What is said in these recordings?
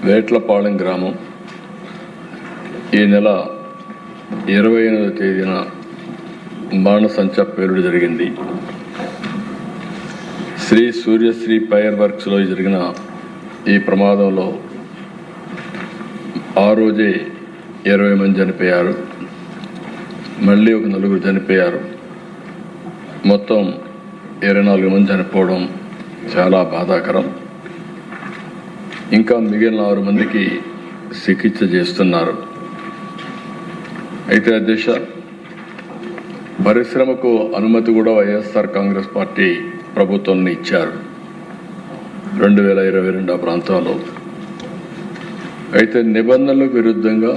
వేట్లపాళెం గ్రామం ఈ నెల 28వ తేదీన బాణసంచా పేలుడు జరిగింది. శ్రీ సూర్యశ్రీ ఫైర్ వర్క్స్లో జరిగిన ఈ ప్రమాదంలో ఆ రోజే 20 మంది చనిపోయారు. మళ్ళీ ఒక 4 చనిపోయారు. మొత్తం 24 మంది చనిపోవడం చాలా బాధాకరం. ఇంకా మిగిలిన 6 మందికి చికిత్స చేస్తున్నారు. అయితే అధ్యక్ష, పరిశ్రమకు అనుమతి కూడా వైఎస్ఆర్ కాంగ్రెస్ పార్టీ ప్రభుత్వం ఇచ్చారు 2022 ప్రాంతంలో. అయితే నిబంధనలకు విరుద్ధంగా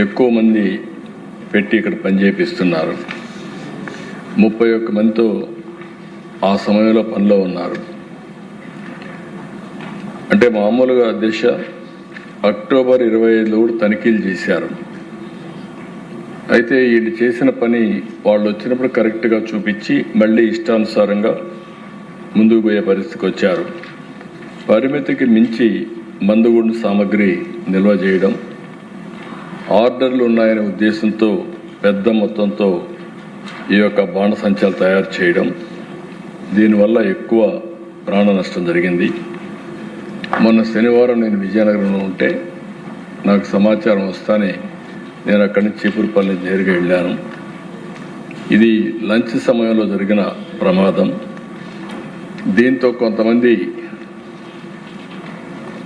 ఎక్కువ మంది పెట్టి ఇక్కడ పనిచేపిస్తున్నారు. 31 మందితో ఆ సమయంలో పనిలో ఉన్నారు. అంటే మామూలుగా అధ్యక్ష అక్టోబర్ 25లో కూడా తనిఖీలు చేశారు. అయితే వీళ్ళు చేసిన పని వాళ్ళు వచ్చినప్పుడు కరెక్ట్గా చూపించి మళ్ళీ ఇష్టానుసారంగా ముందుకు పోయే పరిస్థితికి వచ్చారు. పరిమితికి మించి మందుగుండు సామగ్రి నిల్వ చేయడం, ఆర్డర్లు ఉన్నాయనే ఉద్దేశంతో పెద్ద మొత్తంతో ఈ యొక్క బాణసంచాలు తయారు చేయడం, దీనివల్ల ఎక్కువ ప్రాణ నష్టం జరిగింది. మొన్న శనివారం నేను విజయనగరంలో ఉంటే నాకు సమాచారం వస్తానే నేను అక్కడి నుంచి చీపురుపల్లి నేరుగా వెళ్ళాను. ఇది లంచ్ సమయంలో జరిగిన ప్రమాదం. దీంతో కొంతమంది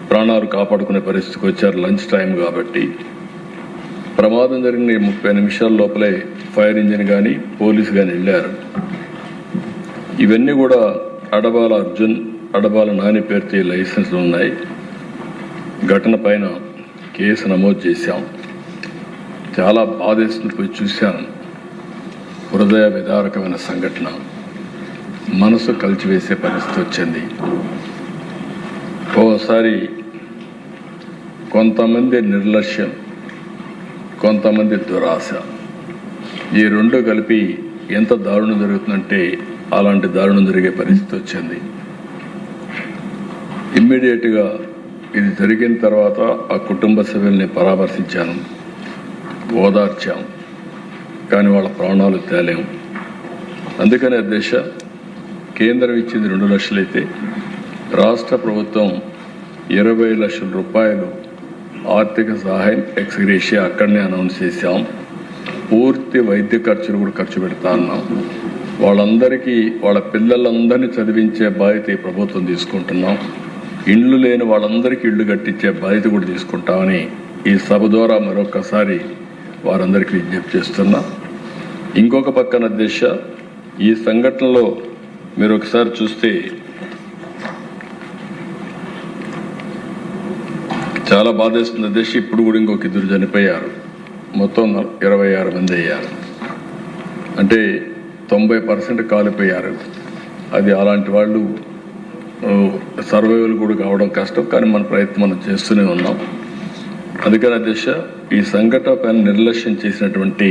ప్రాణాలు కాపాడుకునే పరిస్థితికి వచ్చారు. లంచ్ టైం కాబట్టి. ప్రమాదం జరిగిన 30 నిమిషాల లోపలే ఫైర్ ఇంజిన్ కానీ పోలీసు కానీ వెళ్ళారు. ఇవన్నీ కూడా అడబాల అర్జున్, అడబాల నాని పేరుతో లైసెన్స్లు ఉన్నాయి. ఘటన పైన కేసు నమోదు చేశాం. చాలా బాధేస్తుంది. పోయి చూశాను. హృదయ విదారకమైన సంఘటన, మనసు కలిచివేసే పరిస్థితి వచ్చింది. ఓసారి కొంతమంది నిర్లక్ష్యం, కొంతమంది దురాశ, ఈ రెండు కలిపి ఎంత దారుణం జరుగుతుందంటే అలాంటి దారుణం జరిగే పరిస్థితి వచ్చింది. ఇమ్మీడియట్గా ఇది జరిగిన తర్వాత ఆ కుటుంబ సభ్యుల్ని పరామర్శించాను, ఓదార్చాం. కానీ వాళ్ళ ప్రాణాలు తేలేము. అందుకనే అధ్యక్ష, కేంద్రం ఇచ్చింది 2 లక్షలు అయితే రాష్ట్ర ప్రభుత్వం 20 లక్షల రూపాయలు ఆర్థిక సహాయం ఎక్స్గ్రేషియా అక్కడనే అనౌన్స్ చేశాం. పూర్తి వైద్య ఖర్చులు కూడా ఖర్చు పెడతా ఉన్నాం. వాళ్ళందరికీ, వాళ్ళ పిల్లలందరినీ చదివించే బాధ్యత ఈ ప్రభుత్వం తీసుకుంటున్నాం. ఇండ్లు లేని వాళ్ళందరికీ ఇళ్ళు కట్టించే బాధ్యత కూడా తీసుకుంటామని ఈ సభ ద్వారా మరొకసారి వారందరికీ విజ్ఞప్తి చేస్తున్నా. ఇంకొక పక్కన అధ్యక్ష, ఈ సంఘటనలో మీరు ఒకసారి చూస్తే చాలా బాధేస్తుంది అధ్యక్ష. ఇప్పుడు కూడా ఇంకొక 2 చనిపోయారు. మొత్తం 26 మంది అయ్యారు. అంటే 90% కాలిపోయారు. అది అలాంటి వాళ్ళు సర్వైవల్ కూడా కావడం కష్టం. కానీ మన ప్రయత్నం మనం చేస్తూనే ఉన్నాం. అందుకని అధ్యక్ష, ఈ సంఘటన పైన నిర్లక్ష్యం చేసినటువంటి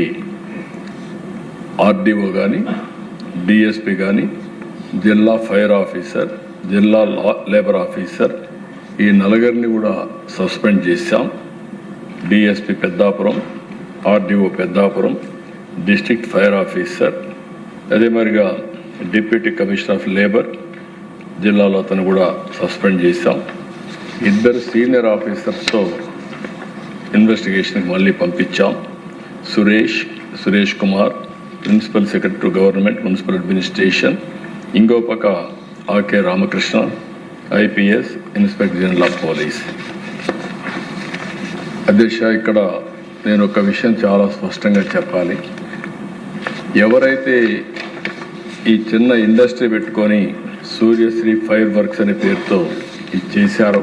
ఆర్డీఓ కానీ, డిఎస్పి కానీ, జిల్లా ఫైర్ ఆఫీసర్, జిల్లా లేబర్ ఆఫీసర్, ఈ 4 కూడా సస్పెండ్ చేశాం. DSP Peddapuram, RDO Peddapuram, district fire officer, అదే మరిగా డిప్యూటీ కమిషనర్ ఆఫ్ లేబర్ జిల్లాలో అతను కూడా సస్పెండ్ చేశాం. 2 సీనియర్ ఆఫీసర్స్తో ఇన్వెస్టిగేషన్కి మళ్ళీ పంపించాం. Suresh Kumar, principal secretary government municipal administration. ఇంకో పక్క ఆకే Ramakrishna, IPS, inspector general of police. అధ్యక్ష, ఇక్కడ నేను ఒక విషయం చాలా స్పష్టంగా చెప్పాలి. ఎవరైతే ఈ చిన్న ఇండస్ట్రీ పెట్టుకొని సూర్యశ్రీ ఫైర్ వర్క్స్ అనే పేరుతో ఇది చేశారో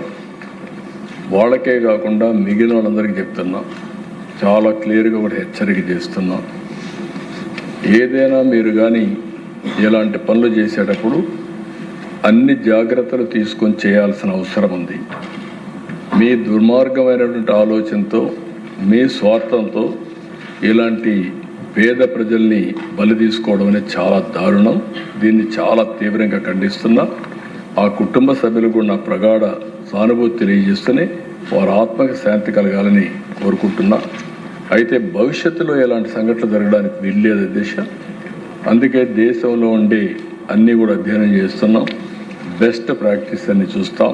వాళ్ళకే కాకుండా మిగిలిన వాళ్ళందరికీ చెప్తున్నా, చాలా క్లియర్గా కూడా హెచ్చరిక చేస్తున్నాం. ఏదైనా మీరు కానీ ఇలాంటి పనులు చేసేటప్పుడు అన్ని జాగ్రత్తలు తీసుకొని చేయాల్సిన అవసరం ఉంది. మీ దుర్మార్గమైనటువంటి ఆలోచనతో, మీ స్వార్థంతో ఇలాంటి పేద ప్రజల్ని బలి తీసుకోవడం అనేది చాలా దారుణం. దీన్ని చాలా తీవ్రంగా ఖండిస్తున్నా. ఆ కుటుంబ సభ్యులు కూడా నా ప్రగాఢ సానుభూతి తెలియజేస్తూనే వారి ఆత్మకి శాంతి కలగాలని కోరుకుంటున్నా. అయితే భవిష్యత్తులో ఎలాంటి సంఘటనలు జరగడానికి వీల్లేదు అధ్యక్ష. అందుకే దేశంలో ఉండే అన్నీ కూడా అధ్యయనం చేస్తున్నాం. బెస్ట్ ప్రాక్టీస్ అన్ని చూస్తాం,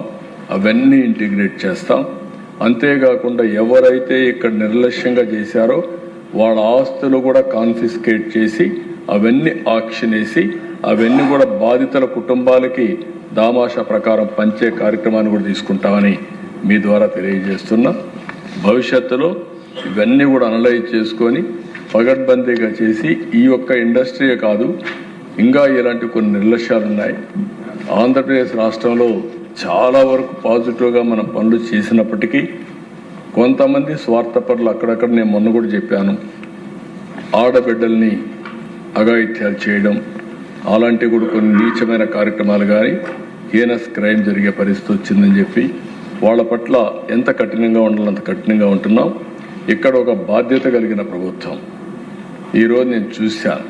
అవన్నీ ఇంటిగ్రేట్ చేస్తాం. అంతేకాకుండా ఎవరైతే ఇక్కడ నిర్లక్ష్యంగా చేశారో వాళ్ళ ఆస్తులు కూడా కాన్ఫిస్కేట్ చేసి అవన్నీ ఆక్షన్ వేసి అవన్నీ కూడా బాధితుల కుటుంబాలకి దామాషా ప్రకారం పంచే కార్యక్రమాన్ని కూడా తీసుకుంటామని మీ ద్వారా తెలియజేస్తున్నా. భవిష్యత్తులో ఇవన్నీ కూడా అనలైజ్ చేసుకొని పగడ్బందీగా చేసి ఈ యొక్క ఇండస్ట్రీయే కాదు, ఇంకా ఇలాంటి కొన్ని నిర్లక్ష్యాలు ఉన్నాయి. ఆంధ్రప్రదేశ్ రాష్ట్రంలో చాలా వరకు పాజిటివ్గా మనం పనులు చేసినప్పటికీ కొంతమంది స్వార్థపరులు అక్కడక్కడ నేను మొన్న కూడా చెప్పాను, ఆడబిడ్డల్ని అఘాయిత్యాలు చేయడం, అలాంటి కూడా కొన్ని నీచమైన కార్యక్రమాలు కానీ హీనస్ క్రైమ్ జరిగే పరిస్థితి వచ్చిందని చెప్పి వాళ్ళ పట్ల ఎంత కఠినంగా ఉండాలో అంత కఠినంగా ఉంటున్నాం. ఇక్కడ ఒక బాధ్యత కలిగిన ప్రభుత్వం. ఈరోజు నేను చూశాను,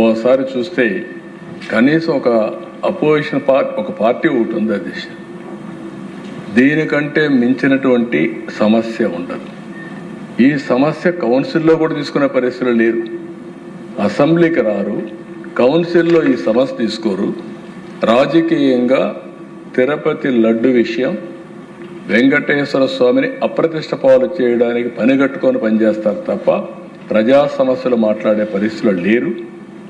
ఓసారి చూస్తే కనీసం ఒక అపోజిషన్ పార్టీ ఒకటి ఉంది అధ్యక్ష, దీనికంటే మించినటువంటి సమస్య ఉండదు. ఈ సమస్య కౌన్సిల్లో కూడా తీసుకునే పరిస్థితులు లేరు. అసెంబ్లీకి రారు, కౌన్సిల్లో ఈ సమస్య తీసుకోరు. రాజకీయంగా తిరుపతి లడ్డు విషయం వెంకటేశ్వర స్వామిని అప్రతిష్ట పాలు చేయడానికి పనిగట్టుకొని పనిచేస్తారు తప్ప ప్రజా సమస్యలు మాట్లాడే పరిస్థితులు లేరు.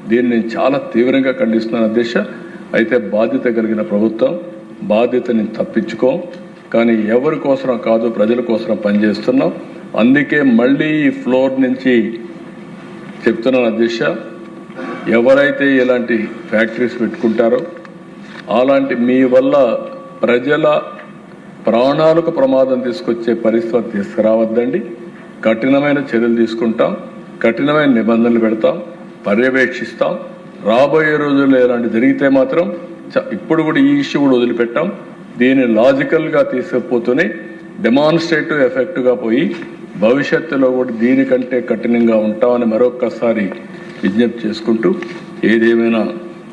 దీన్ని నేను చాలా తీవ్రంగా ఖండిస్తున్నాను అధ్యక్ష. అయితే బాధ్యత కలిగిన ప్రభుత్వం, బాధ్యతని తప్పించుకోం, కానీ ఎవరి కోసం కాదు ప్రజల కోసం పనిచేస్తున్నాం. అందుకే మళ్ళీ ఈ ఫ్లోర్ నుంచి చెప్తున్నాను అధ్యక్ష, ఎవరైతే ఇలాంటి ఫ్యాక్టరీస్ పెట్టుకుంటారో అలాంటి మీ వల్ల ప్రజల ప్రాణాలకు ప్రమాదం తీసుకొచ్చే పరిస్థితి తీసుకురావద్దండి. కఠినమైన చర్యలు తీసుకుంటాం, కఠినమైన నిబంధనలు పెడతాం, పర్యవేక్షిస్తాం. రాబోయే రోజుల్లో ఇలాంటి జరిగితే మాత్రం ఇప్పుడు కూడా ఈ ఇష్యూ కూడా వదిలిపెట్టాం. దీన్ని లాజికల్గా తీసుకుపోతూనే డెమాన్స్ట్రేటివ్ ఎఫెక్ట్గా పోయి భవిష్యత్తులో కూడా దీనికంటే కఠినంగా ఉంటామని మరొక్కసారి విజ్ఞప్తి చేసుకుంటూ, ఏదేమైనా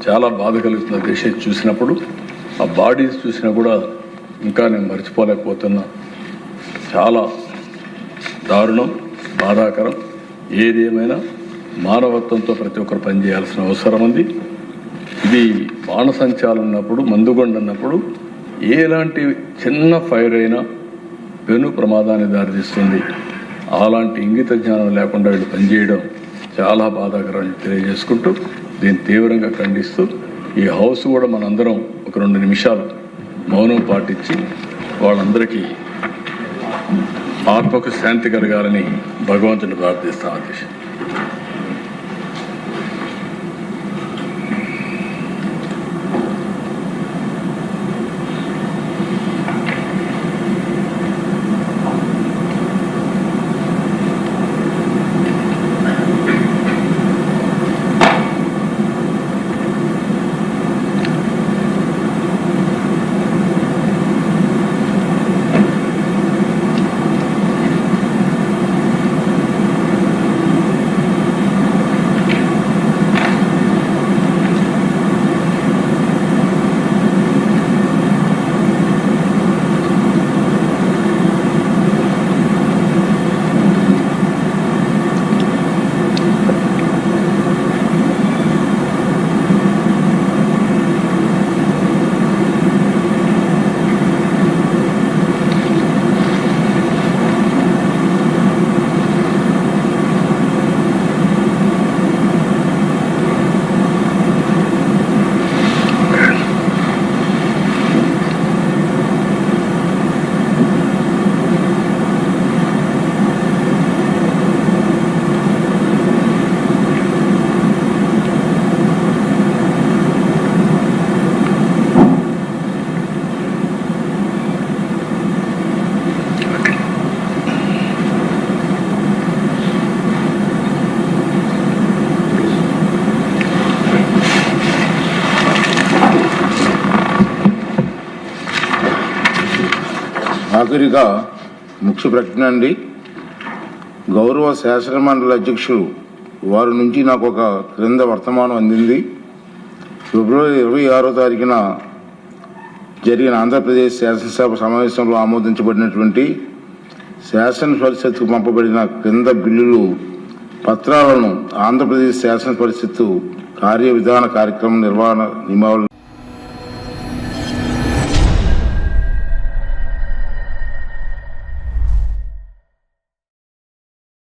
చాలా బాధ కలుగుతున్న దేశం చూసినప్పుడు, ఆ బాడీస్ చూసినా కూడా ఇంకా నేను మర్చిపోలేకపోతున్నా. చాలా దారుణం, బాధాకరం. ఏదేమైనా మానవత్వంతో ప్రతి ఒక్కరు పనిచేయాల్సిన అవసరం ఉంది. ఇది బాణసంచాలు ఉన్నప్పుడు, మందుగొండ ఉన్నప్పుడు ఎలాంటి చిన్న ఫైర్ అయినా పెను ప్రమాదాన్ని దారితీస్తుంది. అలాంటి ఇంగిత జ్ఞానం లేకుండా వీళ్ళు పనిచేయడం చాలా బాధాకరం తెలియజేసుకుంటూ, దీన్ని తీవ్రంగా ఖండిస్తూ ఈ హౌస్ కూడా మనందరం ఒక 2 నిమిషాలు మౌనం పాటించి వాళ్ళందరికీ ఆత్మకు శాంతి కలగాలని భగవంతుని ప్రార్థిస్తాం అధ్యక్ష. ఆఖరిగా ముఖ్య ప్రకటన అండి. గౌరవ శాసనమండలి అధ్యక్షులు వారి నుంచి నాకు ఒక క్రింద వర్తమానం అందింది. ఫిబ్రవరి 26వ తారీఖున జరిగిన ఆంధ్రప్రదేశ్ శాసనసభ సమావేశంలో ఆమోదించబడినటువంటి శాసన పరిషత్కు పంపబడిన క్రింద బిల్లులు పత్రాలను ఆంధ్రప్రదేశ్ శాసన పరిషత్తు కార్యవిధాన కార్యక్రమం నిర్వహణ నియమావళి